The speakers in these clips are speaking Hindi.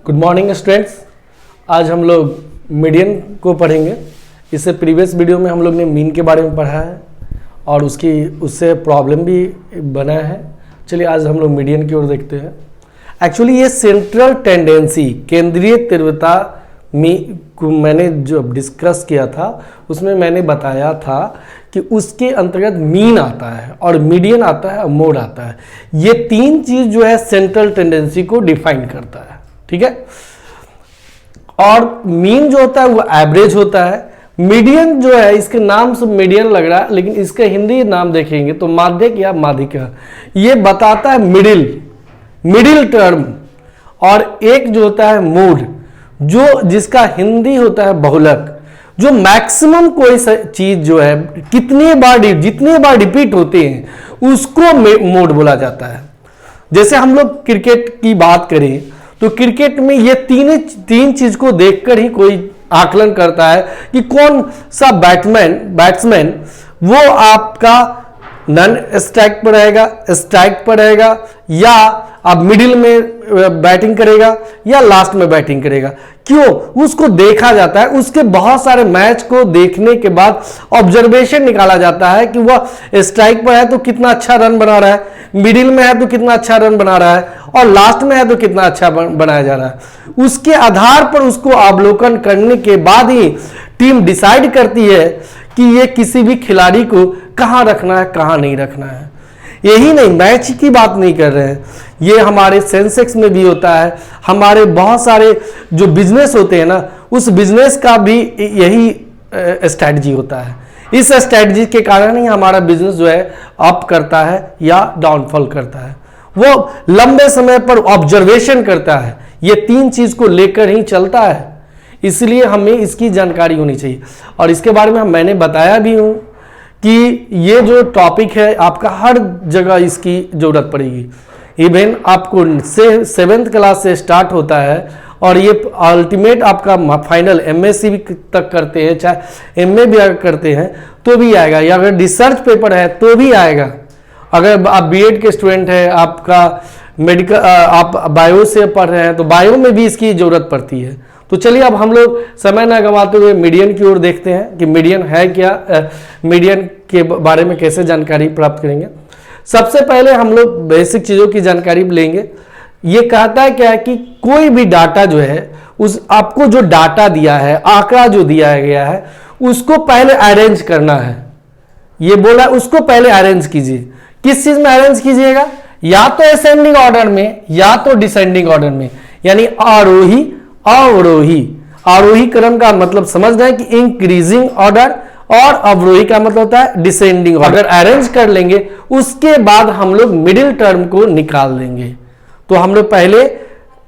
Good morning students. आज हम लोग मीडियन को पढ़ेंगे। इससे प्रीवियस वीडियो में हम लोग ने मीन के बारे में पढ़ा है और उससे प्रॉब्लम भी बना है। चलिए आज हम लोग मीडियन की ओर देखते हैं। एक्चुअली ये सेंट्रल टेंडेंसी, केंद्रीय तीव्रता में मैंने जो डिस्कस किया था उसमें मैंने बताया था कि उसके अंतर्गत मीन आता है और मीडियन आता है और मोड आता है। ये तीन चीज जो है सेंट्रल टेंडेंसी को डिफाइन करता है, ठीक है। और मीन जो होता है वो एवरेज होता है। मीडियन जो है, इसके नाम से मीडियन लग रहा है लेकिन इसका हिंदी नाम देखेंगे तो माध्यक या माध्यिका, ये बताता है मिडिल टर्म। और एक जो होता है मोड, जो जिसका हिंदी होता है बहुलक, जो मैक्सिमम कोई चीज जो है जितने बार रिपीट होते हैं उसको मोड बोला जाता है। जैसे हम लोग क्रिकेट की बात करें तो क्रिकेट में ये तीन चीज को देखकर ही कोई आकलन करता है कि कौन सा बैट्समैन वो आपका नन स्ट्राइक पर रहेगा, स्ट्राइक पर रहेगा, या आप मिडिल में बैटिंग करेगा या लास्ट में बैटिंग करेगा। क्यों? उसको देखा जाता है। उसके बहुत सारे मैच को देखने के बाद ऑब्जर्वेशन निकाला जाता है कि वह स्ट्राइक पर है तो कितना अच्छा रन बना रहा है, मिडिल में है तो कितना अच्छा रन बना रहा है और लास्ट में है तो कितना अच्छा बनाया जा रहा है। उसके आधार पर उसको अवलोकन करने के बाद ही टीम डिसाइड करती है कि ये किसी भी खिलाड़ी को कहां रखना है, कहां नहीं रखना है। यही नहीं, मैच की बात नहीं कर रहे हैं, ये हमारे सेंसेक्स में भी होता है। हमारे बहुत सारे जो बिजनेस होते हैं ना, उस बिजनेस का भी यही स्ट्रैटेजी होता है। इस स्ट्रैटेजी के कारण ही हमारा बिजनेस जो है अप करता है या डाउनफॉल करता है। वो लंबे समय पर ऑब्जर्वेशन करता है। ये तीन चीज को लेकर ही चलता है, इसलिए हमें इसकी जानकारी होनी चाहिए। और इसके बारे में मैंने बताया भी हूं कि ये जो टॉपिक है आपका हर जगह इसकी जरूरत पड़ेगी। इवन आपको 7th क्लास से स्टार्ट होता है और ये अल्टीमेट आपका फाइनल MSc तक करते हैं, चाहे MA भी अगर करते हैं तो भी आएगा, या अगर रिसर्च पेपर है तो भी आएगा। अगर आप B.Ed के स्टूडेंट हैं, आपका मेडिकल आप बायो से पढ़ रहे हैं तो बायो में भी इसकी जरूरत पड़ती है। तो चलिए अब हम लोग समय ना गंवाते हुए मीडियन की ओर देखते हैं कि मीडियन है क्या, मीडियन के बारे में कैसे जानकारी प्राप्त करेंगे। सबसे पहले हम लोग बेसिक चीज़ों की जानकारी लेंगे। ये कहता है क्या है कि कोई भी डाटा जो है, उस आपको जो डाटा दिया है, आंकड़ा जो दिया गया है, उसको पहले अरेंज करना है। ये बोला उसको पहले अरेंज कीजिए। किस चीज में अरेंज कीजिएगा? या तो असेंडिंग ऑर्डर में या तो डिसेंडिंग ऑर्डर में, यानी आरोही अवरोही। आरोही क्रम का मतलब समझ रहे हैं कि इंक्रीजिंग ऑर्डर, और अवरोही का मतलब होता है डिसेंडिंग ऑर्डर। अरेंज कर लेंगे उसके बाद हम लोग मिडिल टर्म को निकाल देंगे। तो हम लोग पहले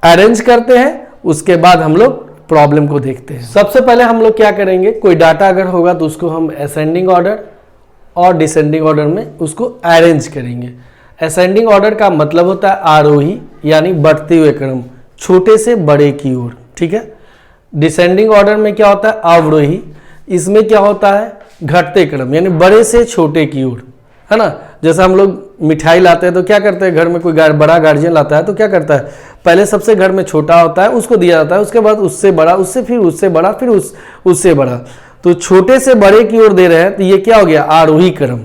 अरेंज करते हैं, उसके बाद हम लोग प्रॉब्लम को देखते हैं। सबसे पहले हम लोग क्या करेंगे, कोई डाटा अगर होगा तो उसको हम असेंडिंग ऑर्डर और डिसेंडिंग ऑर्डर में उसको अरेंज करेंगे। असेंडिंग ऑर्डर का मतलब होता है आरोही, यानी बढ़ते हुए क्रम, छोटे से बड़े की ओर, ठीक है। डिसेंडिंग ऑर्डर में क्या होता है? अवरोही। इसमें क्या होता है? घटते क्रम, यानी बड़े से छोटे की ओर, है ना। जैसे हम लोग मिठाई लाते हैं तो क्या करते हैं, घर में कोई बड़ा गार्जियन लाता है तो क्या करता है, पहले सबसे घर में छोटा होता है उसको दिया जाता है, उसके बाद उससे बड़ा, उससे फिर उससे बड़ा, फिर उससे बड़ा। तो छोटे से बड़े की ओर दे रहे हैं तो ये क्या हो गया? आरोही क्रम।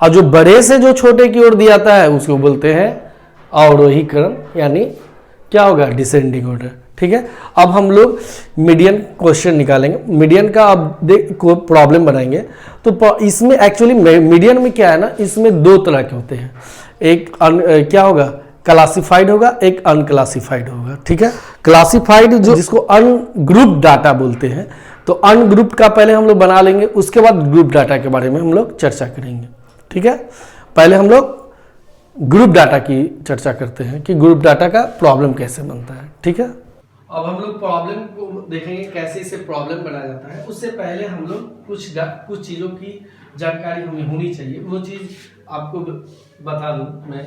और जो बड़े से जो छोटे की ओर दिया जाता है उसको बोलते हैं अवरोही क्रम, यानी क्या होगा? डिसेंडिंग ऑर्डर, ठीक है। अब हम लोग मीडियन क्वेश्चन निकालेंगे। मीडियन का अब को प्रॉब्लम बनाएंगे तो इसमें एक्चुअली मीडियन में क्या है ना, इसमें दो तरह के होते हैं। एक क्या होगा? क्लासिफाइड होगा, एक अनक्लासिफाइड होगा, ठीक है। क्लासिफाइड जो जिसको अनग्रुप डाटा बोलते हैं, तो अनग्रुप का पहले हम लोग बना लेंगे, उसके बाद ग्रुप डाटा के बारे में हम लोग चर्चा करेंगे, ठीक है। पहले हम लोग ग्रुप डाटा की चर्चा करते हैं कि ग्रुप डाटा का प्रॉब्लम कैसे बनता है, ठीक है। अब हम लोग प्रॉब्लम को देखेंगे कैसे इसे प्रॉब्लम बनाया जाता है। उससे पहले हम लोग कुछ चीज़ों की जानकारी हमें होनी चाहिए, वो चीज़ आपको बता दूं मैं।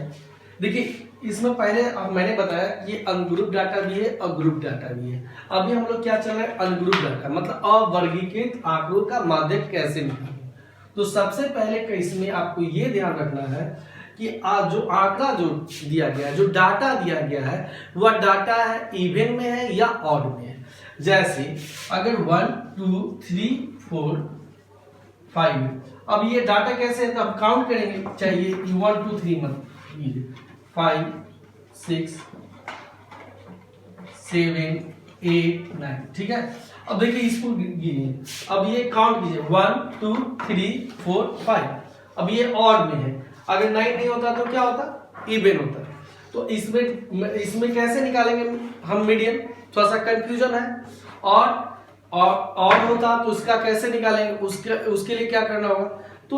देखिए इसमें पहले मैंने बताया ये अनग्रुप डाटा भी है और ग्रुप डाटा भी है। अभी हम लोग क्या चल रहा है? अनग्रुप डाटा, मतलब अवर्गीकृत आंकड़ों का माध्यक कैसे निकालें। तो सबसे पहले इसमें आपको ये ध्यान रखना है, कि जो आंकड़ा जो दिया गया है, जो डाटा दिया गया है, वह डाटा है इवन में है या ऑड में है। जैसे अगर 1 2 3 4 5, अब ये डाटा कैसे है तो अब काउंट करेंगे, चाहिए 1 2 3 मत 5 6 7 8 9, ठीक है। अब देखिए इसको गिनिए, अब ये काउंट कीजिए 1 2 3 4 5, अब ये ऑड में है, अगर 9 नहीं होता तो क्या होता, इवन होता। तो इसमें कैसे निकालेंगे हम मीडियन, थोड़ा सा कंफ्यूजन है। और ऑड होता तो उसका कैसे निकालेंगे, उसके लिए क्या करना होगा, तो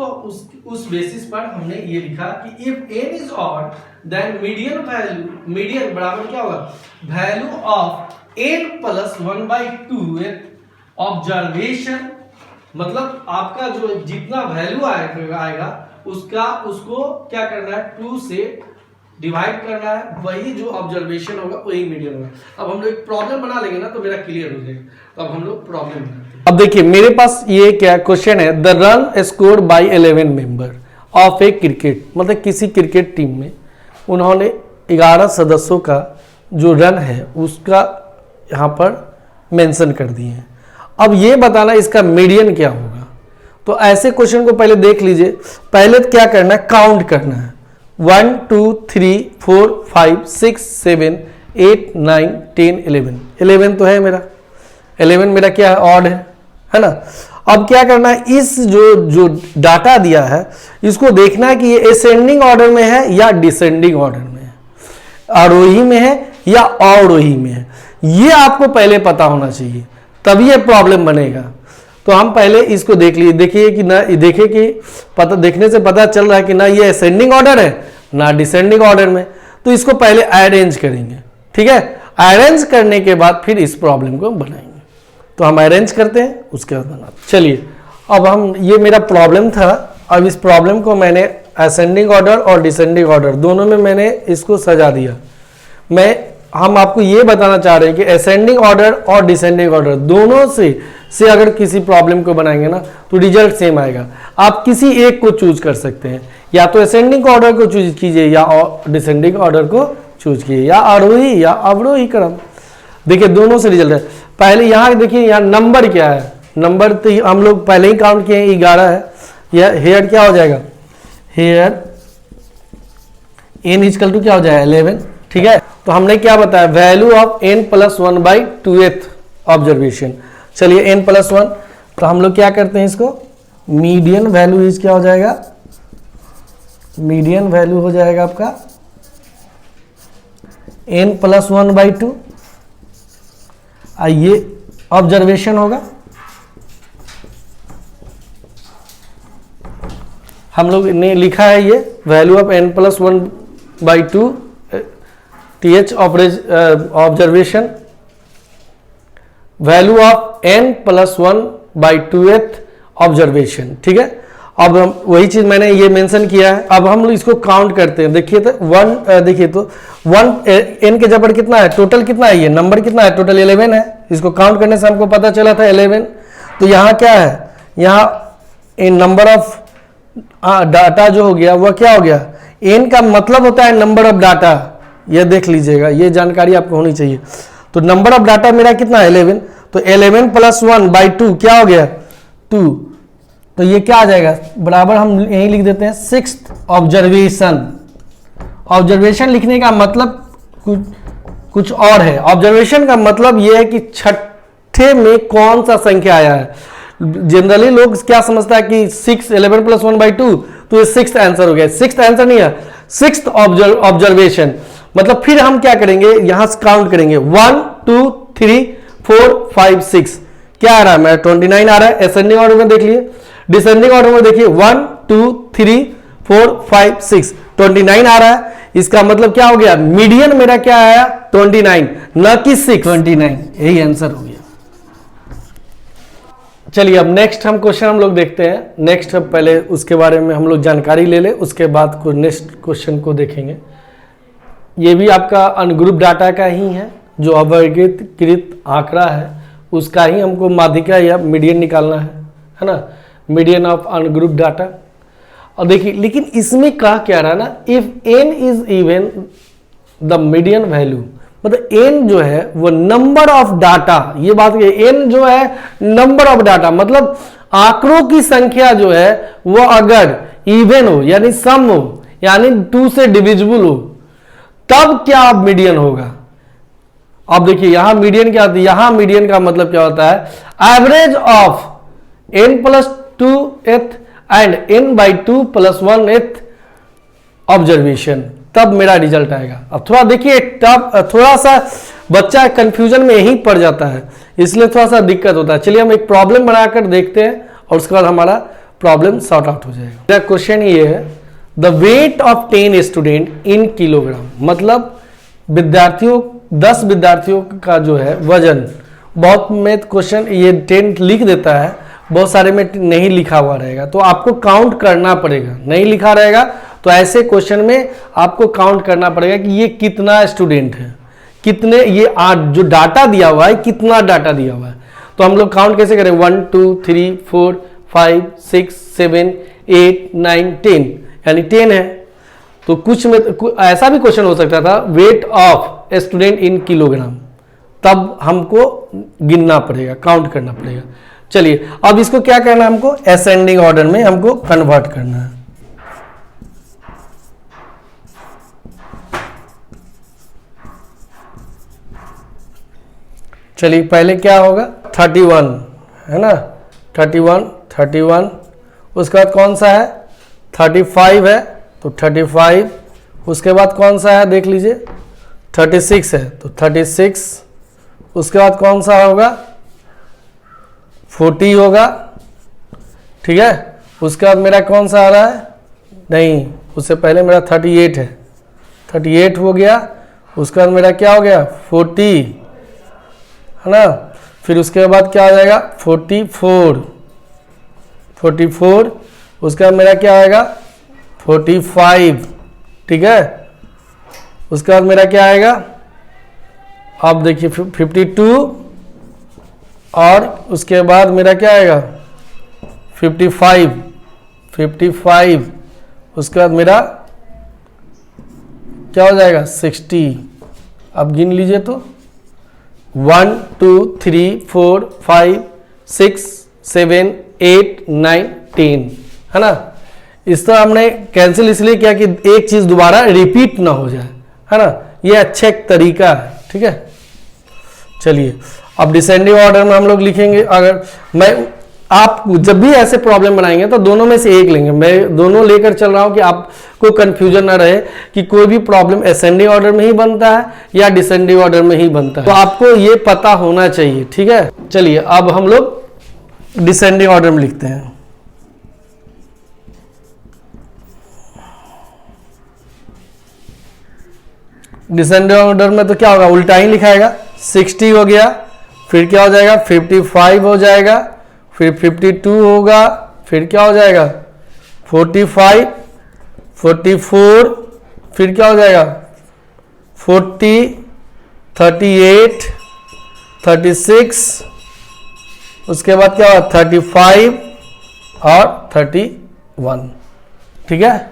उस बेसिस पर हमने ये लिखा कि if n is odd then median बराबर क्या होगा, value of n plus 1/2 observation, मतलब आपका जो जितना वैल्यू आएगा उसको क्या करना है, 2 से डिवाइड करना है, वही जो ऑब्जर्वेशन होगा वही मीडियन होगा। अब हम लोग एक प्रॉब्लम बना लेंगे ना तो मेरा क्लियर हो जाएगा। तो अब हम लोग प्रॉब्लम बनाते हैं। अब देखिए मेरे पास ये क्या क्वेश्चन है, the run scored by 11 member of A cricket, मतलब किसी क्रिकेट टीम में उन्होंने 11 सदस्यों का जो रन है उसका यहाँ पर मेंशन कर दिए हैं। अब ये बताना इसका मीडियन क्या होगा। तो ऐसे क्वेश्चन को पहले देख लीजिए। पहले तो क्या करना है, काउंट करना है 1 2 3 4 5 6 7 8 9 10 11 तो है मेरा, 11 मेरा क्या है, ऑड है ना। अब क्या करना है, इस जो डाटा दिया है इसको देखना है कि ये असेंडिंग ऑर्डर में है या डिसेंडिंग ऑर्डर में है, आरोही में है या अवरोही में है, ये आपको पहले पता होना चाहिए, तभी ये प्रॉब्लम बनेगा। तो हम पहले इसको देख लीजिए, देखिए कि ना, देखिए कि पता, देखने से पता चल रहा है कि ना ये असेंडिंग ऑर्डर है ना डिसेंडिंग ऑर्डर में। तो इसको पहले अरेंज करेंगे, ठीक है। अरेंज करने के बाद फिर इस प्रॉब्लम को बनाएंगे। तो हम अरेंज करते हैं, उसके बाद बनाते। चलिए अब हम, ये मेरा प्रॉब्लम था, अब इस प्रॉब्लम को मैंने असेंडिंग ऑर्डर और डिसेंडिंग ऑर्डर दोनों में मैंने इसको सजा दिया। हम आपको ये बताना चाह रहे हैं कि असेंडिंग ऑर्डर और डिसेंडिंग ऑर्डर दोनों से अगर किसी प्रॉब्लम को बनाएंगे ना तो रिजल्ट सेम आएगा। आप किसी एक को चूज कर सकते हैं, या तो असेंडिंग ऑर्डर को चूज कीजिए या डिसेंडिंग ऑर्डर को चूज कीजिए, या आरोही या अवरोही क्रम। देखिए दोनों से रिजल्ट है। पहले यहाँ देखिए, यहाँ नंबर क्या है, नंबर तो हम लोग पहले ही काउंट किए हैं, 11 है। यह हेयर क्या हो जाएगा, हेयर n इक्वल टू क्या हो जाएगा 11, ठीक है। तो हमने क्या बताया, value of n plus 1/2 observation. चलिए n प्लस 1, तो हम लोग क्या करते हैं, इसको मीडियन वैल्यू इज क्या हो जाएगा, मीडियन वैल्यू हो जाएगा आपका n प्लस 1/2, ये ऑब्जर्वेशन होगा। हम लोग ने लिखा है ये value of n plus 1/2 th observation, value of n plus 1/2 observation, ठीक है। अब हम वही चीज मैंने ये मेंशन किया है। अब हम लोग इसको काउंट करते हैं। देखिए तो देखिए तो 1 n के जबर कितना है, टोटल कितना है, ये नंबर कितना है, टोटल 11 है। इसको काउंट करने से हमको पता चला था 11। तो यहाँ क्या है, यहाँ नंबर ऑफ डाटा जो हो गया वह क्या हो गया, n का मतलब होता है नंबर ऑफ डाटा, ये देख लीजिएगा, ये जानकारी आपको होनी चाहिए। तो नंबर ऑफ डाटा मेरा कितना है 11, तो 11 प्लस 1/2 क्या हो गया 2, तो ये क्या आ जाएगा, बराबर हम यही लिख देते हैं 6th ऑब्जर्वेशन। ऑब्जर्वेशन लिखने का मतलब कुछ और है। ऑब्जर्वेशन का मतलब ये है कि छठे में कौन सा संख्या आया है। जनरली लोग क्या समझता है कि 11 प्लस 1/2, तो ये 6th आंसर हो गया। 6th आंसर नहीं है, 6th ऑब्जर्वेशन। मतलब फिर हम क्या करेंगे, यहां से काउंट करेंगे 1 2 3 4 5 6, क्या आ रहा है, मेरा 29 आ रहा है। असेंडिंग ऑर्डर में देख लिए, डिसेंडिंग ऑर्डर में देखिए 1 2 3 4 5 6, 29 आ रहा है। इसका मतलब क्या हो गया, मीडियन मेरा क्या आया 29, न कि 6, 29, यही आंसर हो गया। चलिए अब नेक्स्ट हम क्वेश्चन हम लोग देखते हैं। नेक्स्ट पहले उसके बारे में हम लोग जानकारी ले ले, उसके बाद नेक्स्ट क्वेश्चन को देखेंगे। ये भी आपका अनग्रुप डाटा का ही है, जो अवर्गीकृत आंकड़ा है उसका ही हमको माध्यिका या मीडियन निकालना है ना, मीडियन ऑफ अनग्रुप डाटा। और देखिए लेकिन इसमें कहा क्या रहा ना, if n is even the median value, मतलब n जो है वो नंबर ऑफ डाटा, ये बात n जो है नंबर ऑफ डाटा, मतलब आंकड़ों की संख्या जो है वो अगर इवन हो यानी सम हो यानी 2 से डिविजिबल हो, तब क्या मीडियन होगा। अब देखिए यहां मीडियन क्या होती है, यहां मीडियन का मतलब क्या होता है, average of n+2th and n/2 + 1th observation, तब मेरा रिजल्ट आएगा। अब थोड़ा देखिए तब थोड़ा सा बच्चा कंफ्यूजन में यही पड़ जाता है, इसलिए थोड़ा सा दिक्कत होता है। चलिए हम एक प्रॉब्लम बनाकर देखते हैं और उसके बाद हमारा प्रॉब्लम सॉर्ट आउट हो जाएगा। मेरा क्वेश्चन ये है, the weight of 10 student in kilogram, मतलब विद्यार्थियों 10 विद्यार्थियों का जो है वजन, बहुत में क्वेश्चन ये 10 लिख देता है, बहुत सारे में नहीं लिखा हुआ रहेगा, तो आपको काउंट करना पड़ेगा। नहीं लिखा रहेगा तो ऐसे क्वेश्चन में आपको काउंट करना पड़ेगा कि ये कितना स्टूडेंट है, कितने, ये 8 जो डाटा दिया हुआ है कितना डाटा दिया हुआ है। तो हम लोग काउंट कैसे करें, 1 2 3 4 5 6 7 8 9 10, यानी 10 है। तो कुछ में ऐसा भी क्वेश्चन हो सकता था, weight of student in kilogram, तब हमको गिनना पड़ेगा, काउंट करना पड़ेगा। चलिए अब इसको क्या करना है, हमको असेंडिंग ऑर्डर में हमको कन्वर्ट करना है। चलिए पहले क्या होगा, 31 है ना, 31, उसके बाद कौन सा है 35 है, तो 35, उसके बाद कौन सा है देख लीजिए 36 है, तो 36, उसके बाद कौन सा होगा 40 होगा, ठीक है। उसके बाद मेरा कौन सा आ रहा है, नहीं उससे पहले मेरा 38 है, 38 हो गया। उसके बाद मेरा क्या हो गया 40 है ना, फिर उसके बाद क्या आ जाएगा 44, उसके बाद मेरा क्या आएगा 45, ठीक है। उसके बाद मेरा क्या आएगा, अब देखिए 52, और उसके बाद मेरा क्या आएगा 55, उसके बाद मेरा क्या हो जाएगा 60। अब गिन लीजिए तो 1 2 3 4 5 6 7 8 9 10 है ना। इस तरह हमने कैंसिल इसलिए किया कि एक चीज दोबारा रिपीट ना हो जाए, है ना, ये अच्छा एक तरीका है, ठीक है। चलिए अब डिसेंडिंग ऑर्डर में हम लोग लिखेंगे। अगर मैं आप जब भी ऐसे प्रॉब्लम बनाएंगे तो दोनों में से एक लेंगे, मैं दोनों लेकर चल रहा हूं कि आपको कंफ्यूजन ना रहे कि कोई भी प्रॉब्लम असेंडिंग ऑर्डर में ही बनता है या डिसेंडिंग ऑर्डर में ही बनता है, तो आपको ये पता होना चाहिए, ठीक है। चलिए अब हम लोग डिसेंडिंग ऑर्डर में लिखते हैं। डिसेंडिंग ऑर्डर में तो क्या होगा, उल्टा ही लिखाएगा। 60 हो गया, फिर क्या हो जाएगा 55 हो जाएगा, फिर 52 होगा, फिर क्या हो जाएगा 45, 44, फिर क्या हो जाएगा 40, 38, 36, उसके बाद क्या होगा 35 और 31, ठीक है।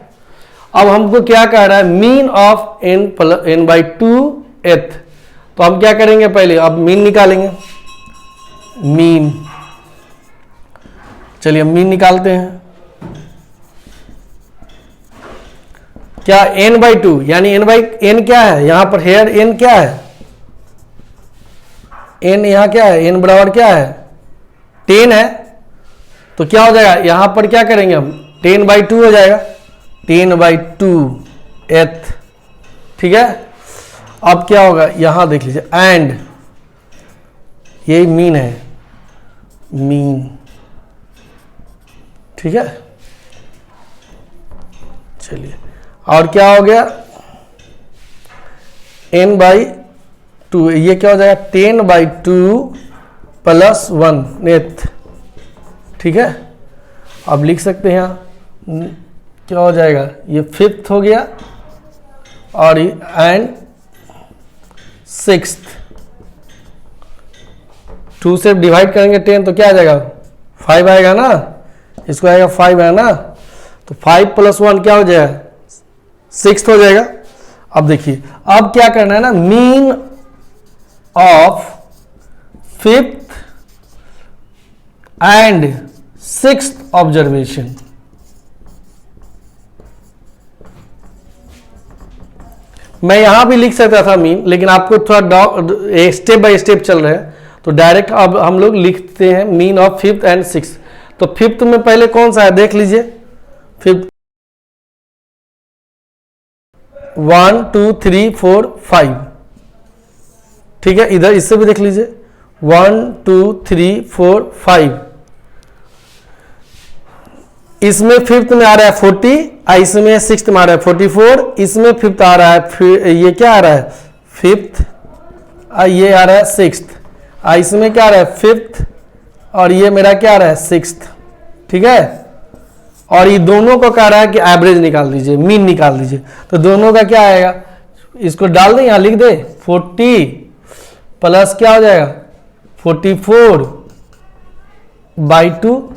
अब हमको क्या कह रहा है, मीन ऑफ n/2th, तो हम क्या करेंगे पहले, अब मीन निकालेंगे। मीन, चलिए मीन निकालते हैं। क्या n/2 यानी n क्या है, यहां पर हेयर n क्या है, n यहां क्या है, n बराबर क्या है 10 है, तो क्या हो जाएगा यहां पर क्या करेंगे हम 10/2 हो जाएगा, 10/2th, ठीक है। अब क्या होगा यहां देख लीजिए, एंड ये मीन है, मीन, ठीक है। चलिए और क्या हो गया n/2, ये क्या हो जाएगा 10/2 + 1th, ठीक है। अब लिख सकते हैं यहाँ क्या हो जाएगा, ये 5th हो गया और एंड 6th, 2 से डिवाइड करेंगे 10 तो क्या आ जाएगा 5 आएगा ना, इसको आएगा 5 है ना, तो 5 + 1 क्या हो जाएगा, 6 हो जाएगा। अब देखिए, अब क्या करना है ना, mean of 5th and 6th observation. मैं यहां भी लिख सकता था मीन, लेकिन आपको थोड़ा स्टेप बाय स्टेप चल रहा है, तो डायरेक्ट अब हम लोग लिखते हैं mean of 5th and 6th। तो 5th में पहले कौन सा है देख लीजिए, 5th 1 2 3 4 5, ठीक है। इधर इससे भी देख लीजिए 1 2 3 4 5। इसमें 5th में आ रहा है 40, इसमें 6th में आ रहा है 44, इसमें 5th आ रहा है, फिर ये क्या आ रहा है 5th, ये आ रहा है 6th, इसमें क्या आ रहा है 5th, और ये मेरा क्या आ रहा है 6th, ठीक है। और ये दोनों को कह रहा है कि एवरेज निकाल दीजिए, मीन निकाल दीजिए। तो दोनों का क्या आएगा, इसको डाल दें, यहां लिख दे 40 प्लस क्या हो जाएगा 44/2,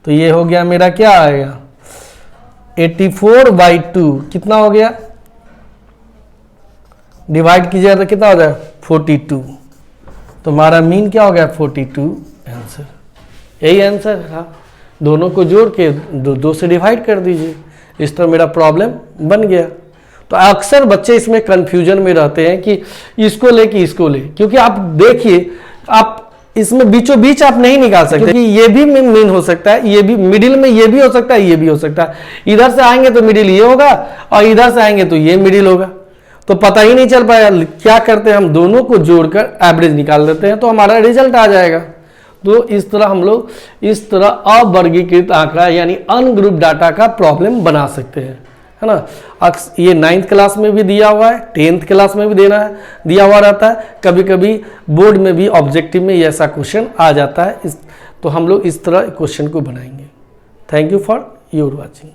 तो ये हो गया मेरा क्या आएगा 84/2, कितना हो गया, डिवाइड कीजिएगा तो कितना हो जाएगा 42। तो हमारा मीन क्या हो गया 42 आंसर, यही आंसर था। दोनों को जोड़ के दो से डिवाइड कर दीजिए, इस तरह मेरा प्रॉब्लम बन गया। तो अक्सर बच्चे इसमें कंफ्यूजन में रहते हैं कि इसको ले कि इसको ले, क्योंकि आप देखिए, आप इसमें बीचों बीच आप नहीं निकाल सकते, क्योंकि ये भी मीन हो सकता है, ये भी मिडिल में, ये भी हो सकता है, ये भी हो सकता है। इधर से आएंगे तो मिडिल ये होगा, और इधर से आएंगे तो ये मिडिल होगा, तो पता ही नहीं चल पाएगा। क्या करते हैं, हम दोनों को जोड़कर एवरेज निकाल देते हैं, तो हमारा रिजल्ट आ जाएगा। तो इस तरह हम लोग इस तरह अवर्गीकृत आंकड़ा यानी अनग्रुप डाटा का प्रॉब्लम बना सकते हैं, है ना। ये 9th क्लास में भी दिया हुआ है, 10th क्लास में भी दिया हुआ रहता है, कभी कभी बोर्ड में भी ऑब्जेक्टिव में ऐसा क्वेश्चन आ जाता है। तो हम लोग इस तरह क्वेश्चन को बनाएंगे। Thank you for your watching.